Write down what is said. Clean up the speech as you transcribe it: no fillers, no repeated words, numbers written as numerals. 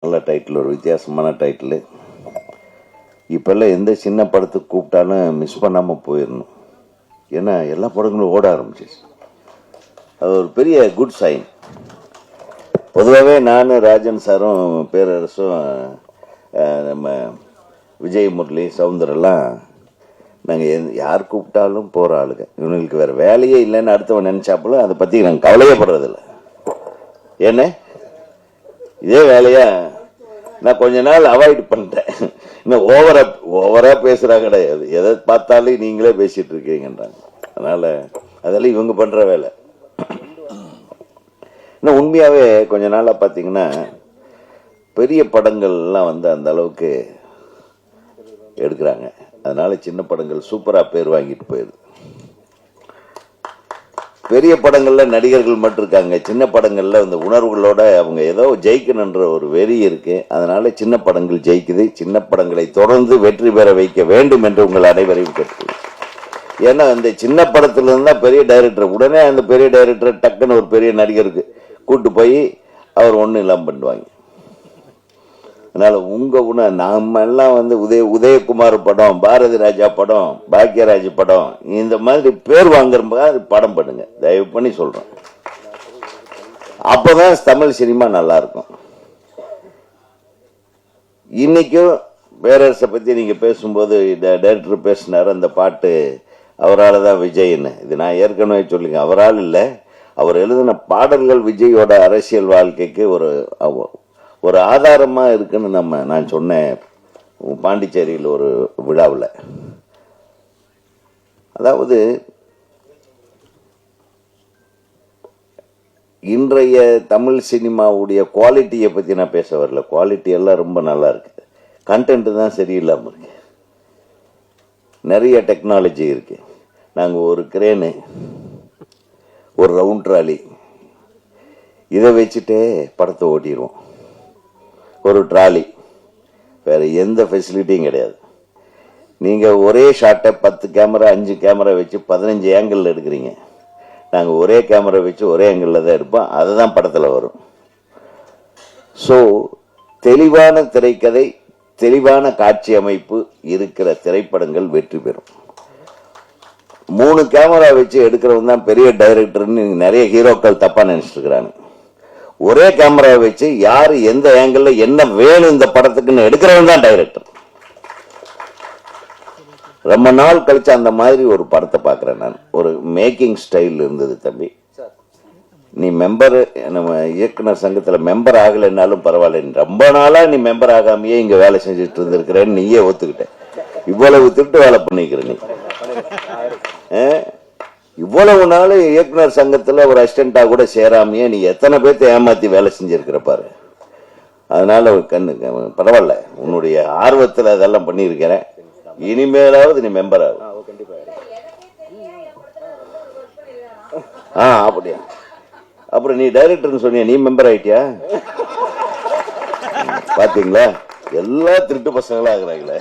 நல்ல டைட்டில், ஒரு வித்தியாசமான டைட்டில். இப்போல்லாம் எந்த சின்ன படத்துக்கு கூப்பிட்டாலும் மிஸ் பண்ணாமல் போயிடணும். ஏன்னா எல்லா படங்களும் ஓட ஆரம்பிச்சிச்சு. அது ஒரு பெரிய குட் சைன். பொதுவாகவே நானும் ராஜன் சாரும் பேரரசும் நம்ம விஜய் முரளி சவுந்தரெல்லாம் நாங்கள் யார் கூப்பிட்டாலும் போகிற ஆளுங்க. இவங்களுக்கு வேறு வேலையே இல்லைன்னு அடுத்தவன் நினச்சாப்புல அதை பற்றி நாங்கள் கவலையப்படுறதில்ல. ஏன்னா இதே வேலையா நான் கொஞ்ச நாள் அவாய்ட் பண்ணிட்டேன். இன்னும் ஓவரா பேசுறா கிடையாது. எதை பார்த்தாலும் நீங்களே பேசிட்டு இருக்கீங்கன்றாங்க. அதனால அதெல்லாம் இவங்க பண்ற வேலை. இன்னும் உண்மையாவே கொஞ்ச நாளா பாத்தீங்கன்னா பெரிய படங்கள்லாம் வந்து அந்த அளவுக்கு எடுக்கிறாங்க. அதனால சின்ன படங்கள் சூப்பரா பேர் வாங்கிட்டு போயிடுது. பெரிய படங்கள்ல நடிகர்கள் மட்டும் இருக்காங்க, சின்ன படங்கள்ல இந்த உணர்வுகளோட அவங்க ஏதோ ஜெயிக்கணுன்ற ஒரு வெறி இருக்கு. அதனால சின்ன படங்கள் ஜெயிக்குது. சின்ன படங்களை தொடர்ந்து வெற்றி பெற வைக்க வேண்டும் என்று உங்கள் அனைவரையும் கேட்கிறேன். ஏன்னா இந்த சின்ன படத்துல இருந்தா பெரிய டைரக்டர் உடனே அந்த பெரிய டைரக்டர் டக்குன்னு ஒரு பெரிய நடிகருக்கு கூட்டு போய் அவர் ஒன்றும் இல்லாம பண்ணுவாங்க. அதனால உங்க நாம எல்லாம் வந்து உதயகுமார் படம், பாரதி ராஜா படம், பாக்யராஜ் படம், இந்த மாதிரி பேர் வாங்குற படம் பண்ணுங்க, தயவு பண்ணி சொல்றேன். அப்பதான் தமிழ் சினிமா நல்லா இருக்கும். இன்னைக்கும் பேரரசை பத்தி நீங்க பேசும்போது டைரக்டர் பேசினாரு, அந்த பாட்டு அவரால் தான் விஜய்ன்னு. இது நான் ஏற்கனவே சொல்லுங்க, அவரால் இல்லை, அவர் எழுதின பாடல்கள் விஜயோட அரசியல் வாழ்க்கைக்கு ஒரு ஆதாரமா இருக்குன்னு நான் சொன்னேன் பாண்டிச்சேரியில் ஒரு விழாவில். அதாவது இன்றைய தமிழ் சினிமாவுடைய குவாலிட்டியை பத்தி நான் பேச வரல. குவாலிட்டி எல்லாம் ரொம்ப நல்லா இருக்கு, கண்டென்ட் தான் சரியில்லாம இருக்கு. நிறைய டெக்னாலஜி இருக்கு. நாங்க ஒரு கிரேனு, ஒரு ரவுண்ட் ட்ராலி, இதை வச்சுட்டே படத்தை ஓட்டிடுவோம். ஒரு ட்ராலி, வேற எந்த ஃபெசிலிட்டியும் கிடையாது. நீங்க ஒரே ஷாட்டை 10 கேமரா 5 கேமரா வச்சு 15 ஆங்கிள் எடுக்கிறீங்க. நாங்க ஒரே கேமரா வச்சு ஒரே ஆங்கிள் தான் எடுப்போம். அதுதான் படத்துல வரும். ஸோ தெளிவான திரைக்கதை, தெளிவான காட்சி அமைப்பு இருக்கிற திரைப்படங்கள் வெற்றி பெறும். 3 கேமரா வச்சு எடுக்கிறவங்க தான் பெரிய டைரக்டர்னு நிறைய ஹீரோக்கள் தப்பா நினைச்சிட்டு இருக்கிறாங்க. ஒரே கேமரா வச்சு யாரு எந்த ஆங்கிள் என்ன வேணும் இந்த படத்துக்குன்னு எடுக்கிறவன் தான் டைரக்டர். ரொம்ப நாள் கழிச்சு அந்த மாதிரி ஒரு படத்தை பாக்குறேன் நான். ஒரு மேக்கிங் ஸ்டைல் இருந்தது. தம்பி, நீ மெம்பர், நம்ம இயக்குனர் சங்கத்துல மெம்பர் ஆகலைன்னாலும் பரவாயில்ல, ரொம்ப நாளா நீ மெம்பர் ஆகாமையே இங்க வேலை செஞ்சுட்டு இருந்திருக்கிறேன்னு நீயே ஒத்துக்கிட்ட. இவ்வளவு திட்டு வேலை பண்ணிக்கிற நீ. இவ்வளவு நாள் இயக்குனர் சங்கத்துல ஒரு அசிஸ்டண்டா கூட சேராமையே நீ எத்தனை பேர்த்த ஏமாத்தி வேலை செஞ்சிருக்கிற பாரு. அதனால கண்ணு பரவாயில்ல, உன்னுடைய ஆர்வத்துல அதெல்லாம் பண்ணிருக்கிறேன். இனிமேலாவது நீ மெம்பர் ஆகும். அப்படியா? அப்புறம் நீ டைரக்டர்னு சொன்னிய, நீ மெம்பர் ஆயிட்டியா? பாத்தீங்களா, எல்லா திருட்டு பசங்களா ஆகுறாங்களே.